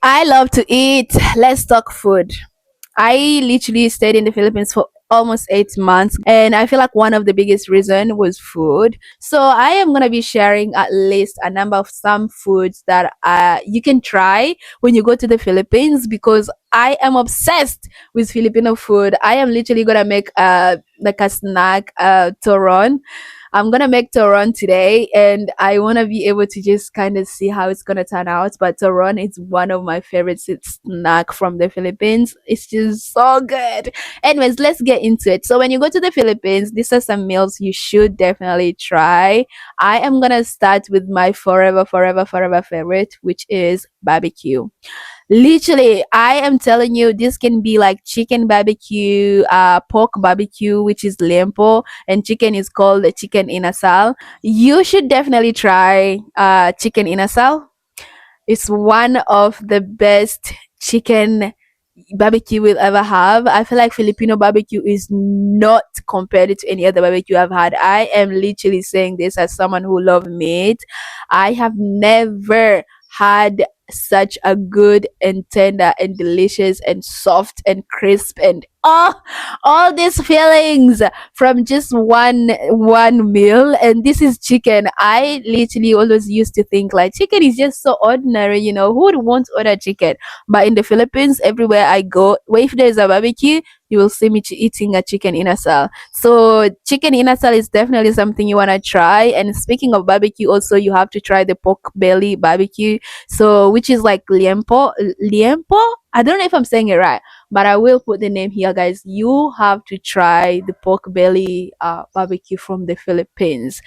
I love to eat. Let's talk food. I literally stayed in the Philippines for almost 8 months, and I feel like one of the biggest reason was food. So I am gonna be sharing at least a number of some foods that you can try when you go to the Philippines because I am obsessed with Filipino food. I am literally gonna make like a snack, Toron. I'm gonna make Toron today, and I wanna be able to just kind of see how it's gonna turn out. But Toron is one of my favorite snack from the Philippines. It's just so good. Anyways, let's get into it. So when you go to the Philippines, these are some meals you should definitely try. I am gonna start with my forever favorite, which is barbecue. Literally, I am telling you, this can be like chicken barbecue, pork barbecue, which is lempo, and chicken is called the chicken inasal. You should definitely try chicken inasal. It's one of the best chicken barbecue we'll ever have. I feel like Filipino barbecue is not compared to any other barbecue I've had. I am literally saying this as someone who loves meat. I have never had such a good and tender and delicious and soft and crisp and all these feelings from just one meal. And this is chicken. I literally always used to think like chicken is just so ordinary, who would want to order chicken? But in the Philippines, everywhere I go, well, if there's a barbecue, you will see me eating a chicken inasal. So chicken inasal is definitely something you want to try. And speaking of barbecue, also you have to try the pork belly barbecue. So which is like liempo, liempo. I don't know if I'm saying it right, but I will put the name here, guys. You have to try the pork belly barbecue from the Philippines.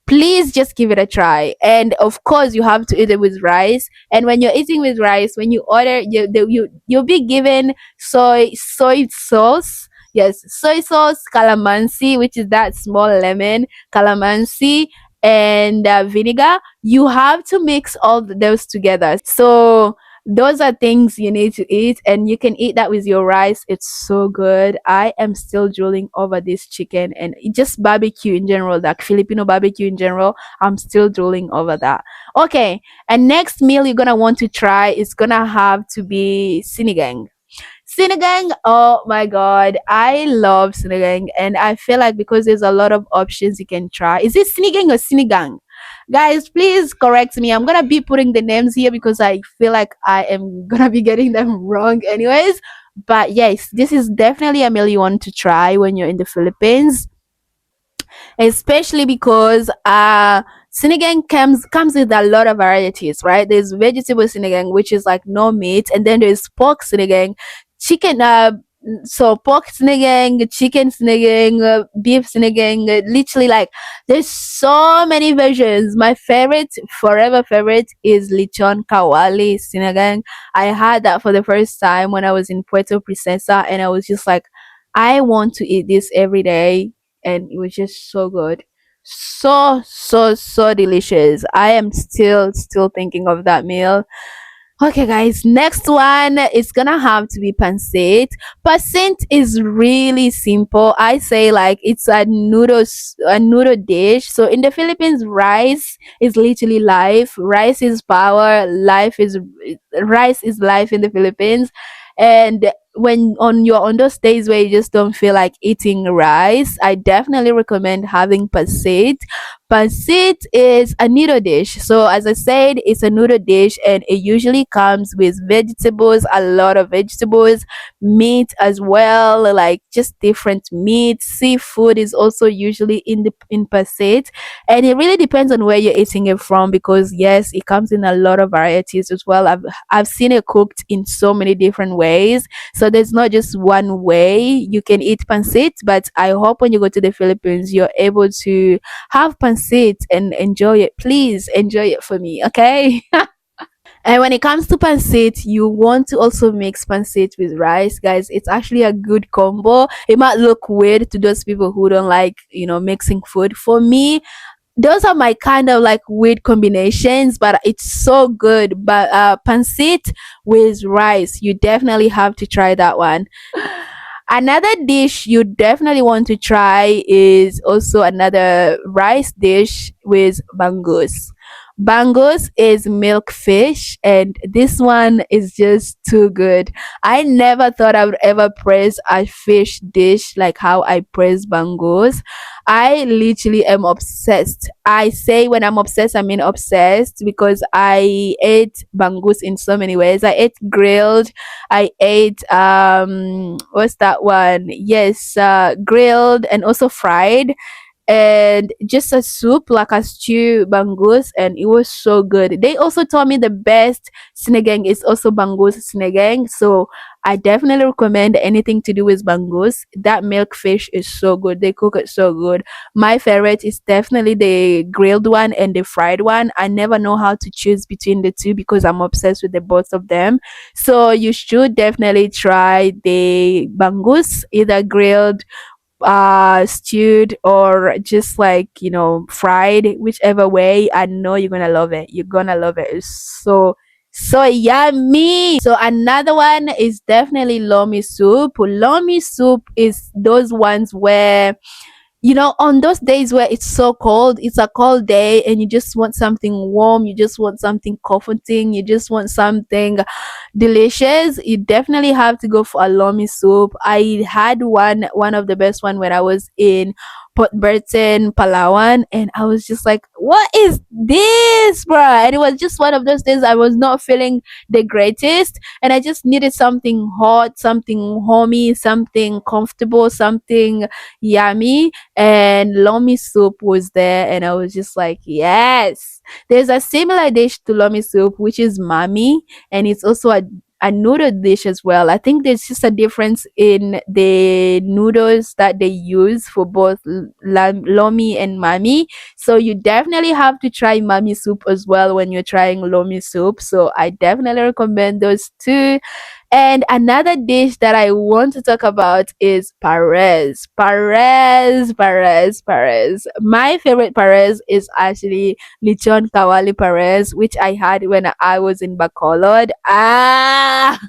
Please just give it a try. And of course, you have to eat it with rice. And when you're eating with rice, when you order, you'll be given soy sauce. Yes, soy sauce, calamansi, which is that small lemon, calamansi, and vinegar. You have to mix all those together. So those are things you need to eat, and you can eat that with your rice. It's so good. I am still drooling over this chicken and just barbecue in general, like Filipino barbecue in general. I'm still drooling over that. Okay, and next meal you're gonna want to try is gonna have to be sinigang. Sinigang, oh my god, I love sinigang, and I feel like because there's a lot of options you can try. Is it sinigang or sinigang? Guys, please correct me. I'm gonna be putting the names here because I feel like I am gonna be getting them wrong, anyways. But yes, this is definitely a meal you want to try when you're in the Philippines, especially because sinigang comes with a lot of varieties, right? There's vegetable sinigang, which is like no meat, and then there's pork sinigang, chicken so pork sinigang, chicken sinigang, beef sinigang, literally like there's so many versions. My favorite, forever favorite, is lechon kawali sinigang. I had that for the first time when I was in Puerto Princesa, and I was just like, I want to eat this every day, and it was just so good, so delicious. I am still thinking of that meal. Okay, guys, next one is gonna have to be pancit. Pancit is really simple. I say like it's a noodle dish. So in the Philippines, rice is literally life. Rice is power. Rice is life in the Philippines. And when on those days where you just don't feel like eating rice, I definitely recommend having pancit. Pansit is a noodle dish. So as I said, it's a noodle dish, and it usually comes with vegetables, a lot of vegetables, meat as well, like just different meat. Seafood is also usually in pansit, and it really depends on where you're eating it from because yes, it comes in a lot of varieties as well. I've seen it cooked in so many different ways. So there's not just one way you can eat pansit, but I hope when you go to the Philippines, you're able to have pancit and enjoy it. Please enjoy it for me, okay? And when it comes to pancit, you want to also mix pancit with rice, guys. It's actually a good combo. It might look weird to those people who don't like, mixing food. For me, those are my kind of like weird combinations, but it's so good. But pancit with rice, you definitely have to try that one. Another dish you definitely want to try is also another rice dish with bangus. Bangos is Milkfish, and this one is just too good. I never thought I would ever praise a fish dish like how I praise bangos. I literally am obsessed. I say when I'm obsessed, I mean obsessed, because I ate bangus in so many ways. I ate grilled, I ate what's that one? Yes, grilled and also fried, and just a soup like a stew bangus, and it was so good. They also told me the best sinigang is also bangus sinigang, so I definitely recommend anything to do with bangus. That milk fish is so good, they cook it so good. My favorite is definitely the grilled one and the fried one. I never know how to choose between the two because I'm obsessed with the both of them. So you should definitely try the bangus, either grilled, stewed, or just like, fried. Whichever way, I know you're gonna love it. You're gonna love it. It's so yummy. So another one is definitely Lomi Soup. Lomi Soup is those ones where, on those days where it's so cold, it's a cold day and you just want something warm, you just want something comforting, you just want something delicious, you definitely have to go for a Lomi Soup. I had one of the best one when I was in Port Burton, Palawan, and I was just like, what is this, bruh? And it was just one of those days I was not feeling the greatest, and I just needed something hot, something homey, something comfortable, something yummy, and Lomi Soup was there, and I was just like, yes. There's a similar dish to Lomi Soup, which is Mami, and it's also a noodle dish as well. I think there's just a difference in the noodles that they use for both Lomi and Mami. So you definitely have to try Mami Soup as well when you're trying Lomi Soup. So I definitely recommend those two. And another dish that I want to talk about is Perez. Perez, Perez, Perez. My favorite Perez is actually Lichon Kawali Perez, which I had when I was in Bacolod. Ah,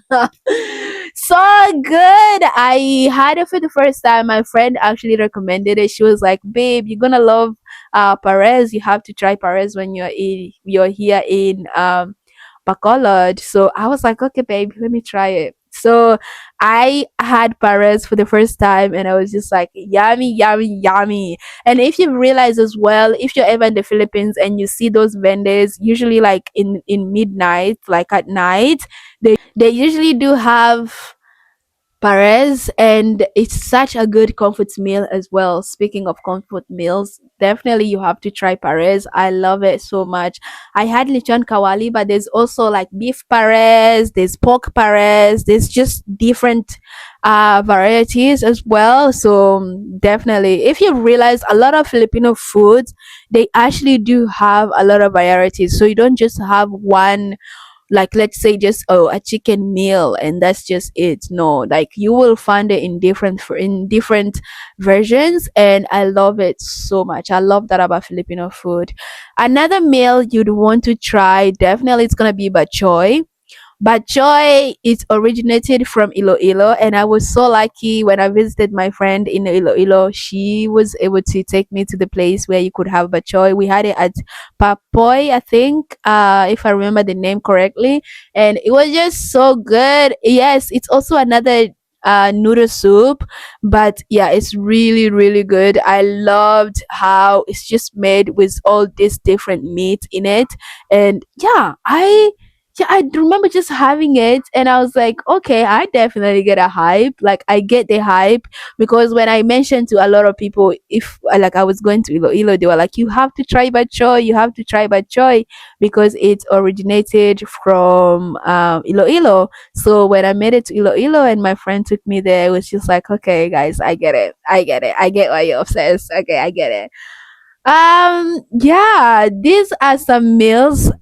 so good. I had it for the first time. My friend actually recommended it. She was like, "Babe, you're gonna love Perez. You have to try Perez when you're here in Bacolod." So I was like, okay, babe, let me try it. So I had Perez for the first time and I was just like, yummy, yummy, yummy. And if you realize as well, if you're ever in the Philippines and you see those vendors, usually like in midnight, like at night, they usually do have Perez, and it's such a good comfort meal as well. Speaking of comfort meals, definitely you have to try Perez. I love it so much. I had lechon kawali, but there's also like beef Perez, there's pork Perez, there's just different varieties as well. So definitely, if you realize a lot of Filipino foods, they actually do have a lot of varieties. So you don't just have one, like let's say just a chicken meal and that's just it. No, like you will find it in different versions, and I love it so much. I love that about Filipino food. Another meal you'd want to try, definitely it's gonna be bachoy. But joy is originated from Iloilo, and I was so lucky when I visited my friend in Iloilo. She was able to take me to the place where you could have bachoy. We had it at Papoy, I think, if I remember the name correctly, and it was just so good. Yes, it's also another noodle soup, but yeah, it's really really good. I loved how it's just made with all this different meat in it, and I remember just having it and I was like, okay, I definitely get a hype. Like I get the hype because when I mentioned to a lot of people if like I was going to Iloilo, they were like, you have to try Bachoy, you have to try Bachoy because it originated from Iloilo. So when I made it to Iloilo and my friend took me there, it was just like, okay, guys, I get it. I get it. I get why you're obsessed. Okay, I get it. Yeah, these are some meals,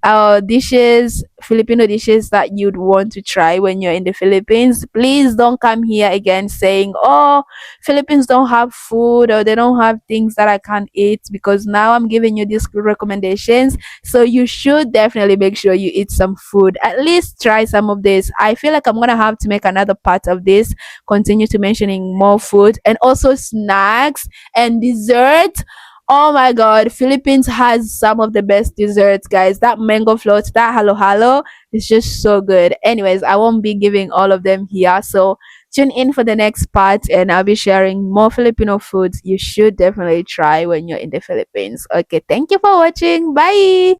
dishes, Filipino dishes that you'd want to try when you're in the Philippines. Please don't come here again saying, oh, Philippines don't have food or they don't have things that I can't eat, because now I'm giving you these good recommendations. So you should definitely make sure you eat some food. At least try some of this. I feel like I'm gonna have to make another part of this, continue to mentioning more food and also snacks and dessert. Oh my god, Philippines has some of the best desserts, guys. That mango float, that halo halo is just so good. Anyways, I won't be giving all of them here. So tune in for the next part and I'll be sharing more Filipino foods you should definitely try when you're in the Philippines. Okay, thank you for watching. Bye.